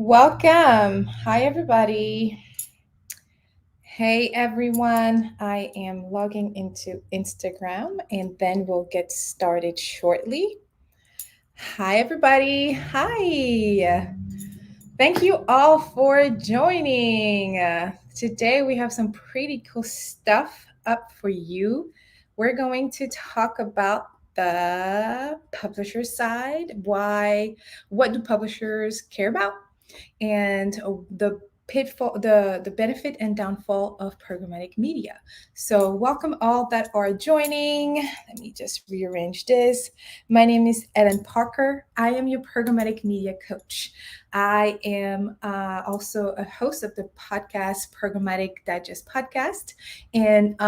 Welcome. Hi, everybody. Hey, everyone. I am logging into Instagram and then we'll get started shortly. Hi, everybody. Hi. Thank you all for joining. Today, we have some pretty cool stuff up for you. We're going to talk about the publisher side. What do publishers care about? And the pitfall, the benefit and downfall of programmatic media. So welcome all that are joining. Let me just rearrange this. My name is Ellen Parker. I am your programmatic media coach. I am also a host of the podcast Programmatic Digest podcast. And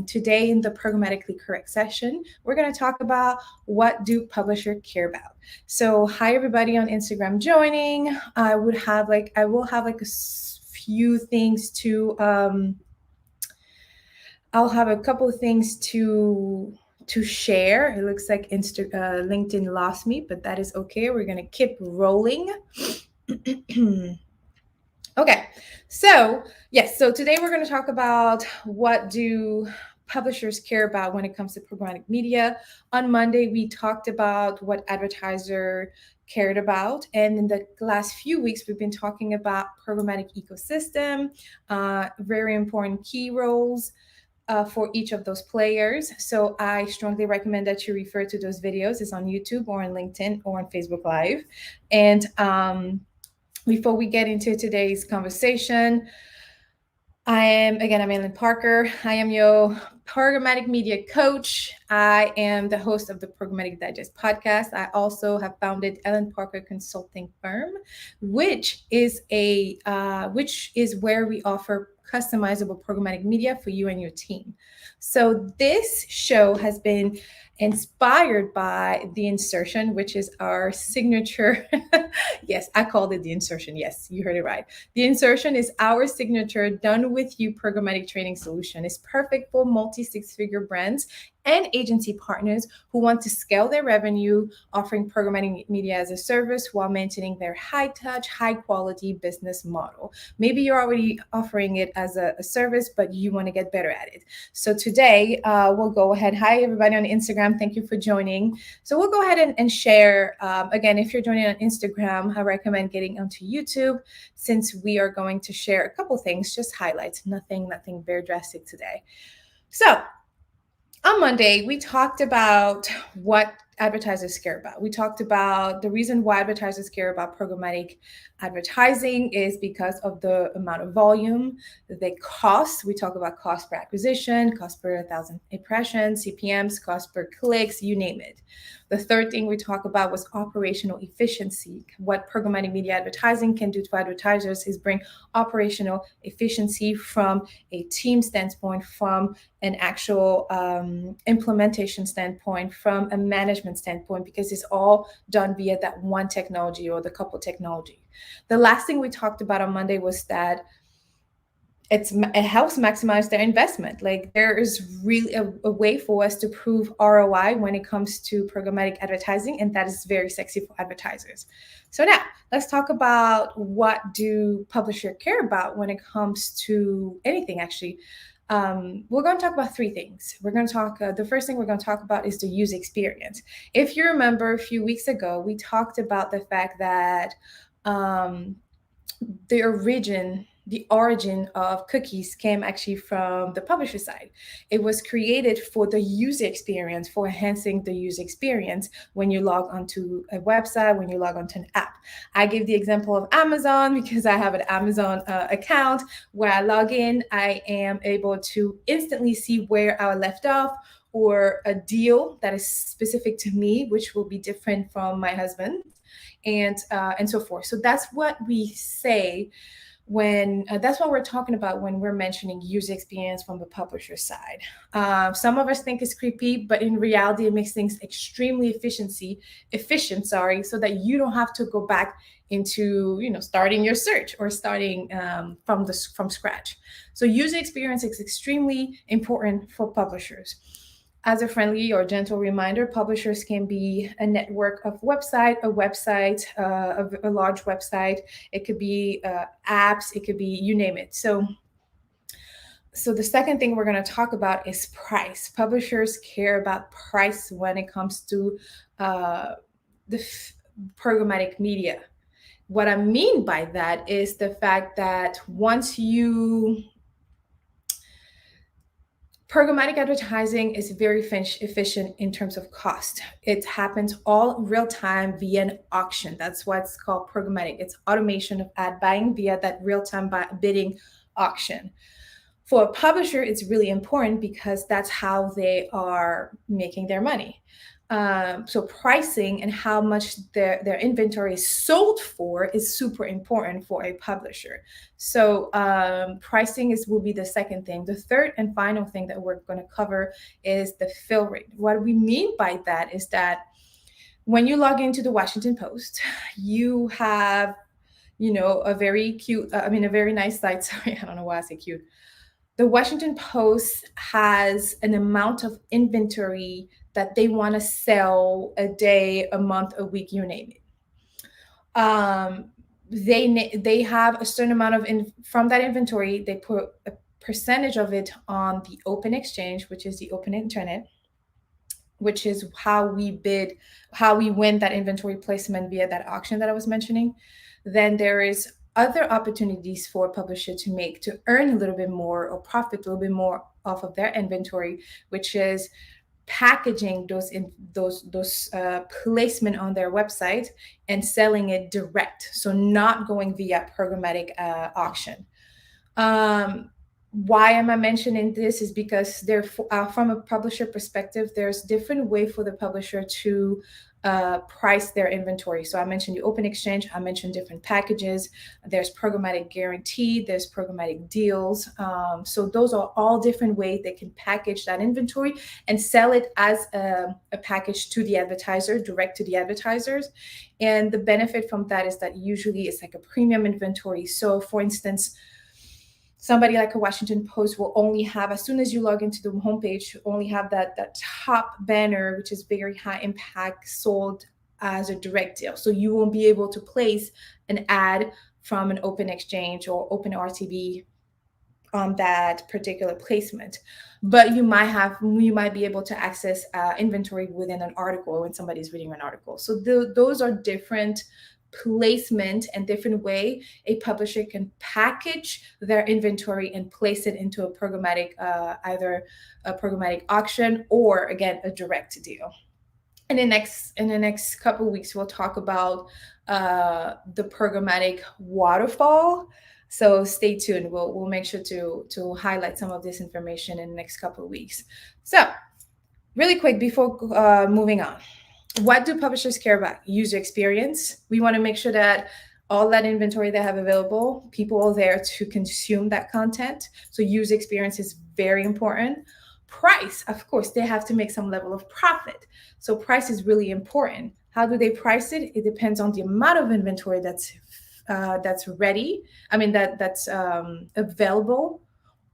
today in the Programmatically Correct session, we're going to talk about what do publishers care about. So hi everybody on Instagram joining. I will have like a few things to I'll have a couple of things to share. It looks like LinkedIn lost me, but that is okay. We're gonna keep rolling. Okay, so yes, so today we're going to talk about what do publishers care about when it comes to programmatic media. On Monday, we talked about what advertiser cared about, and in the last few weeks, we've been talking about programmatic ecosystem, very important key roles. For each of those players. So I strongly recommend that you refer to those videos. It's on YouTube or on LinkedIn or on Facebook Live. And before we get into today's conversation, I'm Ellen Parker. I am your programmatic media coach. I am the host of the Programmatic Digest podcast. I also have founded Ellen Parker Consulting Firm, which is where we offer customizable programmatic media for you and your team. So this show has been inspired by The Insertion, which is our signature. Yes, I called it The Insertion. Yes, you heard it right. The Insertion is our signature done with you programmatic training solution. It's perfect for multi-six-figure brands and agency partners who want to scale their revenue, offering programmatic media as a service while maintaining their high-touch, high-quality business model. Maybe you're already offering it as a service, but you want to get better at it. So today, we'll go ahead. Hi, everybody on Instagram. Thank you for joining. So we'll go ahead and share. Again, if you're joining on Instagram, I recommend getting onto YouTube since we are going to share a couple things, just highlights, nothing very drastic today. So on Monday, we talked about what advertisers care about. We talked about the reason why advertisers care about programmatic advertising is because of the amount of volume that they cost. We talk about cost per acquisition, cost per 1,000 impressions, CPMs, cost per clicks, you name it. The third thing we talked about was operational efficiency. What programmatic media advertising can do to advertisers is bring operational efficiency from a team standpoint, from an actual implementation standpoint, from a management standpoint, because it's all done via that one technology or the couple technology. The last thing we talked about on Monday was that it helps maximize their investment. Like there is really a way for us to prove ROI when it comes to programmatic advertising, and that is very sexy for advertisers. So now let's talk about what do publishers care about when it comes to anything, actually. We're going to talk about three things. We're going to talk, the first thing we're going to talk about is the user experience. If you remember a few weeks ago, we talked about the fact that the origin of cookies came actually from the publisher side. It was created for the user experience, for enhancing the user experience when you log onto a website, when you log onto an app. I gave the example of Amazon because I have an Amazon account where I log in. I am able to instantly see where I left off, or a deal that is specific to me, which will be different from my husband, and so forth. So that's what we say when that's what we're talking about when we're mentioning user experience from the publisher side. Some of us think it's creepy, but in reality, it makes things extremely efficient, so that you don't have to go back into starting your search or starting from scratch. So user experience is extremely important for publishers. As a friendly or gentle reminder, publishers can be a network of a large website. It could be apps, it could be, you name it. So the second thing we're going to talk about is price. Publishers care about price when it comes to programmatic media. What I mean by that is the fact that programmatic advertising is very efficient in terms of cost. It happens all real time via an auction. That's what's called programmatic. It's automation of ad buying via that real time bidding auction. For a publisher, it's really important because that's how they are making their money. So pricing and how much their inventory is sold for is super important for a publisher. So pricing will be the second thing. The third and final thing that we're going to cover is the fill rate. What we mean by that is that when you log into the Washington Post, you have, a very nice site. Sorry, I don't know why I say cute. The Washington Post has an amount of inventory that they want to sell a day, a month, a week, you name it. They have a certain amount of from that inventory. They put a percentage of it on the open exchange, which is the open internet, which is how we win that inventory placement via that auction that I was mentioning. Then there is other opportunities for a publisher to earn a little bit more or profit a little bit more off of their inventory, which is packaging those placement on their website and selling it direct. So not going via programmatic auction. Why am I mentioning this is because from a publisher perspective, there's different way for the publisher to price their inventory. So I mentioned the open exchange, I mentioned different packages, there's programmatic guarantee, there's programmatic deals. So those are all different ways they can package that inventory and sell it as a package to the advertiser, direct to the advertisers. And the benefit from that is that usually it's like a premium inventory. So for instance, somebody like a Washington Post will only have, as soon as you log into the homepage, only have that top banner, which is very high impact, sold as a direct deal. So you won't be able to place an ad from an open exchange or open RTB on that particular placement. But you might be able to access inventory within an article when somebody's reading an article. So those are different placement and different way a publisher can package their inventory and place it into a programmatic, either a programmatic auction or again a direct deal. In the next couple of weeks, we'll talk about the programmatic waterfall. So stay tuned. We'll make sure to highlight some of this information in the next couple of weeks. So really quick before moving on. What do publishers care about? User experience. We want to make sure that all that inventory they have available, people are there to consume that content. So user experience is very important. Price, of course, they have to make some level of profit. So price is really important. How do they price it? It depends on the amount of inventory that's ready. That's available,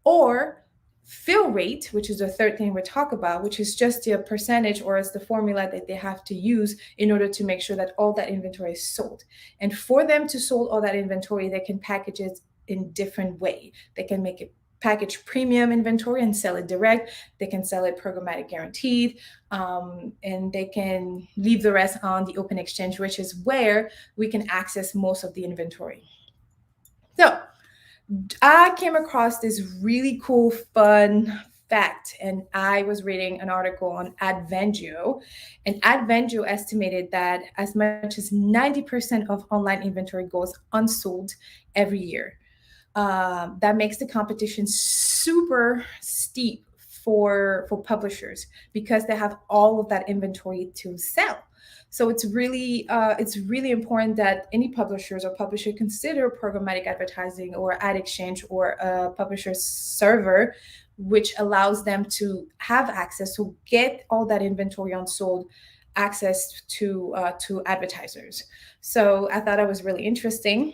or fill rate, which is the third thing we talk about, which is just the percentage or it's the formula that they have to use in order to make sure that all that inventory is sold. And for them to sold all that inventory, they can package it in different way. They can make it package premium inventory and sell it direct. They can sell it programmatic guaranteed, and they can leave the rest on the open exchange, which is where we can access most of the inventory. So I came across this really cool, fun fact, and I was reading an article on Adventure, and Adventure estimated that as much as 90% of online inventory goes unsold every year. That makes the competition super steep for publishers because they have all of that inventory to sell. So it's really important that any publishers or publisher consider programmatic advertising or ad exchange or a publisher's server, which allows them to have access to get all that inventory unsold, access to advertisers. So I thought it was really interesting.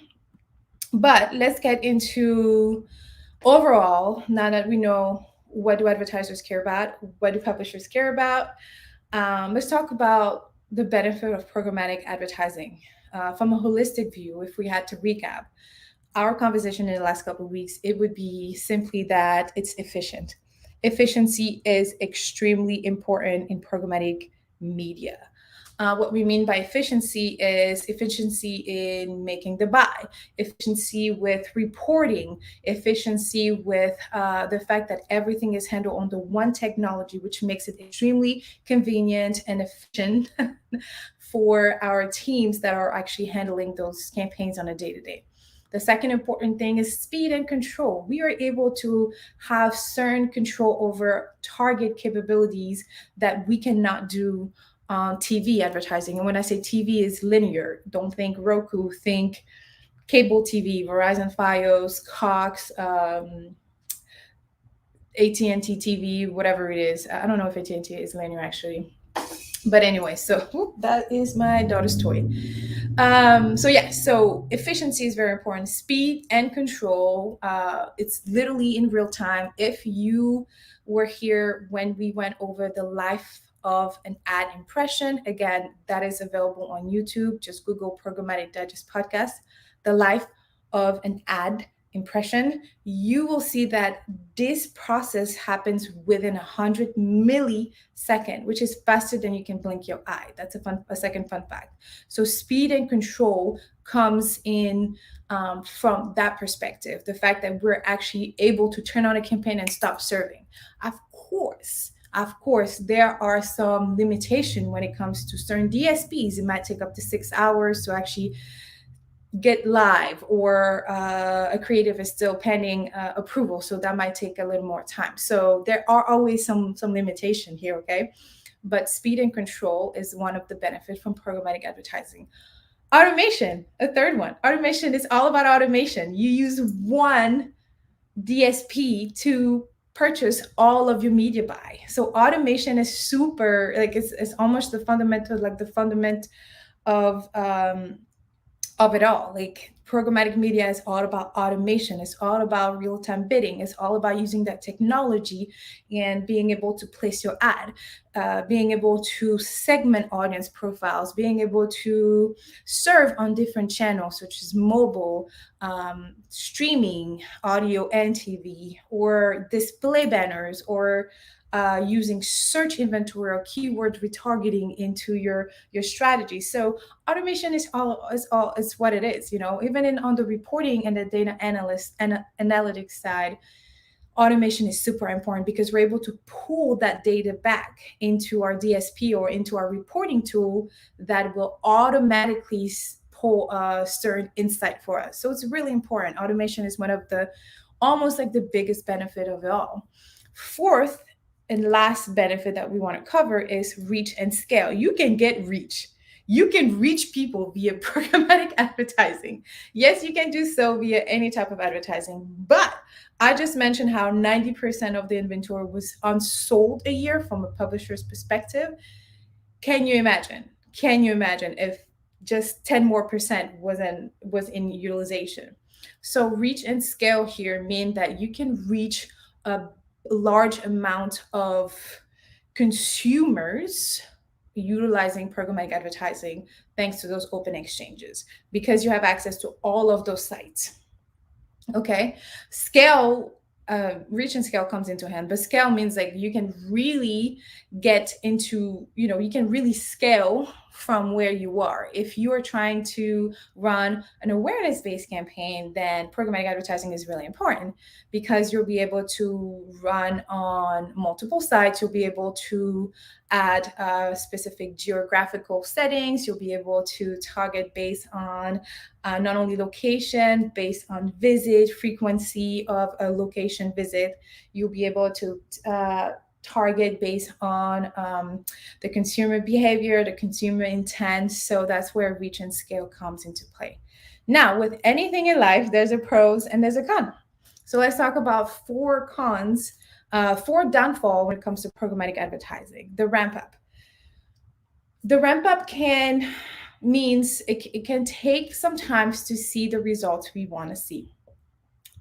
But let's get into overall, now that we know what do advertisers care about? What do publishers care about? Let's talk about the benefit of programmatic advertising. From a holistic view, if we had to recap our conversation in the last couple of weeks, it would be simply that it's efficient. Efficiency is extremely important in programmatic media. What we mean by efficiency is efficiency in making the buy, efficiency with reporting, efficiency with the fact that everything is handled on the one technology, which makes it extremely convenient and efficient for our teams that are actually handling those campaigns on a day-to-day. The second important thing is speed and control. We are able to have certain control over target capabilities that we cannot do on TV advertising. And when I say TV, is linear. Don't think Roku, think cable TV, Verizon Fios, Cox, AT&T TV, whatever it is. I don't know if AT&T is linear actually. But anyway, so that is my daughter's toy. So efficiency is very important. Speed and control. It's literally in real time. If you were here when we went over the life of an ad impression, again, that is available on YouTube. Just Google Programmatic Digest Podcast, the life of an ad impression. You will see that this process happens within 100 millisecond, which is faster than you can blink your eye. That's a second fun fact. So speed and control comes in from that perspective. The fact that we're actually able to turn on a campaign and stop serving. Of course, there are some limitation when it comes to certain DSPs. It might take up to 6 hours to actually get live, or a creative is still pending approval, so that might take a little more time. So there are always some limitation here, okay? But speed and control is one of the benefits from programmatic advertising. Automation, a third one. Automation is all about automation. You use one DSP to purchase all of your media buy. So automation is super, like it's almost the fundamental, like the fundament of it all. Like programmatic media is all about automation. It's all about real-time bidding. It's all about using that technology and being able to place your ad, being able to segment audience profiles, being able to serve on different channels such as mobile, streaming, audio and TV, or display banners, or using search inventory or keyword retargeting into your strategy. So automation is what it is. Even on the reporting and the data analyst and analytics side, automation is super important because we're able to pull that data back into our DSP or into our reporting tool that will automatically pull a certain insight for us. So it's really important. Automation is one of the almost like the biggest benefit of it all. Fourth and last benefit that we want to cover is reach and scale. You can get reach. You can reach people via programmatic advertising. Yes, you can do so via any type of advertising, but I just mentioned how 90% of the inventory was unsold a year from a publisher's perspective. Can you imagine if just 10 more percent was in utilization? So reach and scale here mean that you can reach a large amount of consumers utilizing programmatic advertising thanks to those open exchanges, because you have access to all of those sites. Okay, reach and scale comes into hand, but scale means like you can really get into, you can really scale from where you are. If you are trying to run an awareness-based campaign, then programmatic advertising is really important because you'll be able to run on multiple sites. You'll be able to add specific geographical settings. You'll be able to target based on not only location, based on visit frequency of a location visit. You'll be able to target based on the consumer behavior, the consumer intent. So that's where reach and scale comes into play. Now, with anything in life, there's a pros and there's a con. So let's talk about four cons, four downfall when it comes to programmatic advertising. The ramp up. The ramp up means it can take some time to see the results we want to see.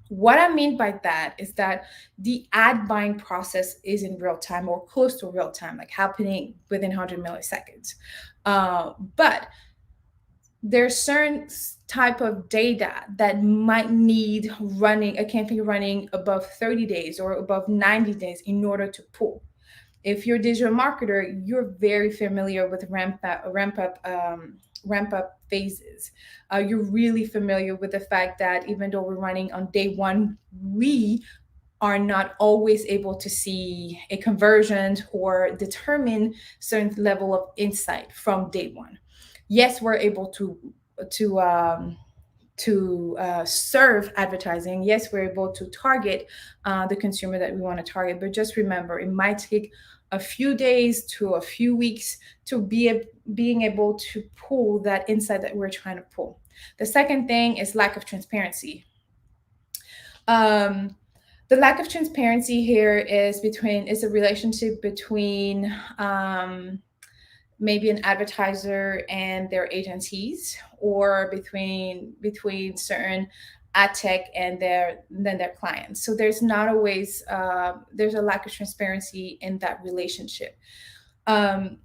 What I mean by that is that the ad buying process is in real time or close to real time, like happening within 100 milliseconds. But there's certain type of data that might need running a campaign running above 30 days or above 90 days in order to pull. If you're a digital marketer, you're very familiar with ramp up phases. You're really familiar with the fact that even though we're running on day one, we are not always able to see a conversion or determine certain level of insight from day one. Yes, we're able to um, serve advertising. Yes, we're able to target the consumer that we want to target. But just remember, it might take a few days to a few weeks to being able to pull that insight that we're trying to pull. The second thing is lack of transparency. Um, the lack of transparency here is a relationship between maybe an advertiser and their agencies, or between certain ad tech and their clients. So there's not always there's a lack of transparency in that relationship. um,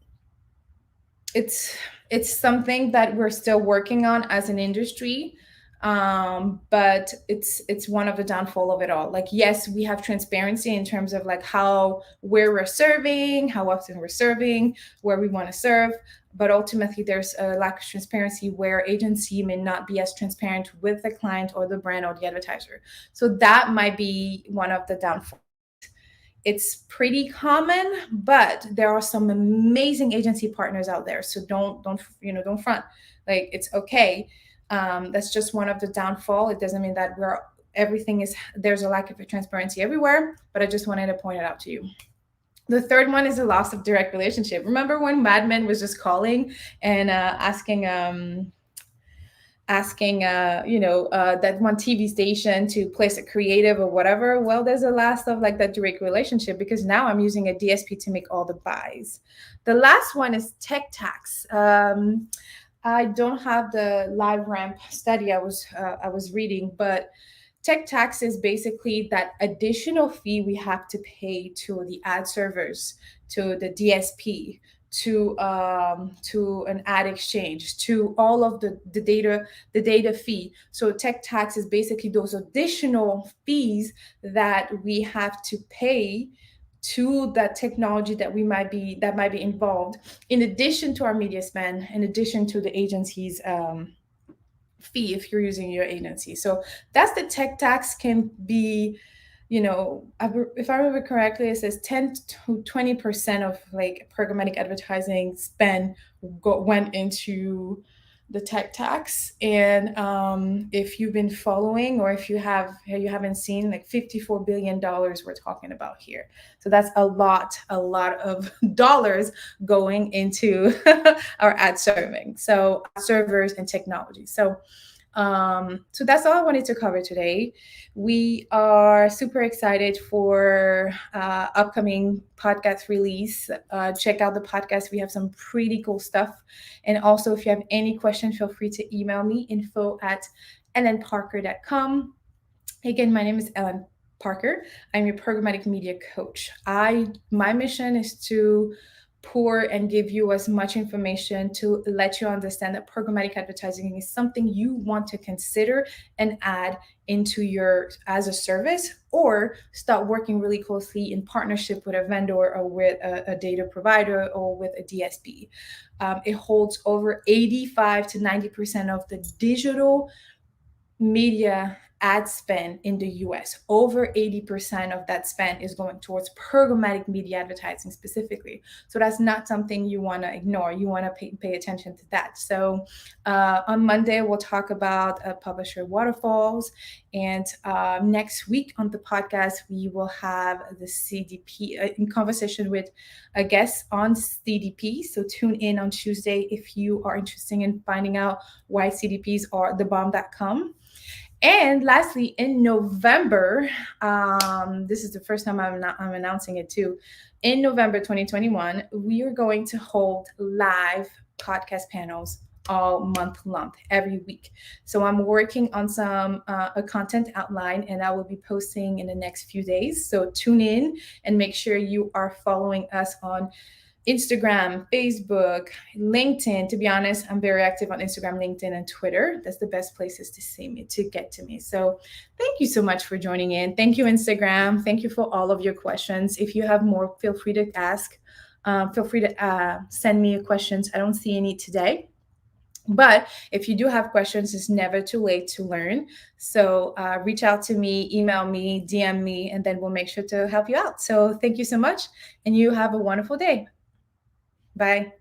it's it's something that we're still working on as an industry, but it's one of the downfall of it all. Like, yes, we have transparency in terms of like how where we're serving, how often we're serving, where we want to serve, but ultimately there's a lack of transparency where agency may not be as transparent with the client or the brand or the advertiser. So that might be one of the downfalls. It's pretty common, but there are some amazing agency partners out there. So don't front. Like, it's okay. That's just one of the downfall. It doesn't mean that everything is there's a lack of transparency everywhere, but I just wanted to point it out to you. The third one is the loss of direct relationship. Remember when Mad Men was just calling and asking that one TV station to place a creative or whatever? Well, there's a last of like that direct relationship, because now I'm using a DSP to make all the buys. The last one is tech tax. I don't have the live ramp study I was reading, but tech tax is basically that additional fee we have to pay to the ad servers, to the DSP, to an ad exchange, to all of the data fee. So tech tax is basically those additional fees that we have to pay to that technology that might be involved, in addition to our media spend, in addition to the agency's fee if you're using your agency. So that's the tech tax. Can be, if I remember correctly, it says 10 to 20% of like programmatic advertising spend went into the tech tax. And if you've been following, or if you haven't seen, like $54 billion we're talking about here. So that's a lot of dollars going into our ad serving, so servers and technology. So that's all I wanted to cover today. We are super excited for upcoming podcast release. Check out the podcast. We have some pretty cool stuff. And also, if you have any questions, feel free to email me, info@ellenparker.com. Again, my name is Ellen Parker. I'm your programmatic media coach. My mission is to pour and give you as much information to let you understand that programmatic advertising is something you want to consider and add into your as a service, or start working really closely in partnership with a vendor, or with a data provider, or with a DSP. It holds over 85 to 90% of the digital media ad spend in the US. Over 80% of that spend is going towards programmatic media advertising specifically. So that's not something you want to ignore. You want to pay attention to that. So on Monday, we'll talk about publisher waterfalls. And next week on the podcast, we will have the CDP in conversation with a guest on CDP. So tune in on Tuesday if you are interested in finding out why CDPs are the bomb.com. And lastly, in November, this is the first time I'm announcing it too. In November 2021, we are going to hold live podcast panels all month long, every week. So I'm working on some a content outline, and I will be posting in the next few days. So tune in and make sure you are following us on Instagram, Facebook, LinkedIn. To be honest, I'm very active on Instagram, LinkedIn, and Twitter. That's the best places to see me, to get to me. So thank you so much for joining in. Thank you, Instagram. Thank you for all of your questions. If you have more, feel free to ask. Feel free to send me your questions. I don't see any today. But if you do have questions, it's never too late to learn. So reach out to me, email me, DM me, and then we'll make sure to help you out. So thank you so much, and you have a wonderful day. Bye.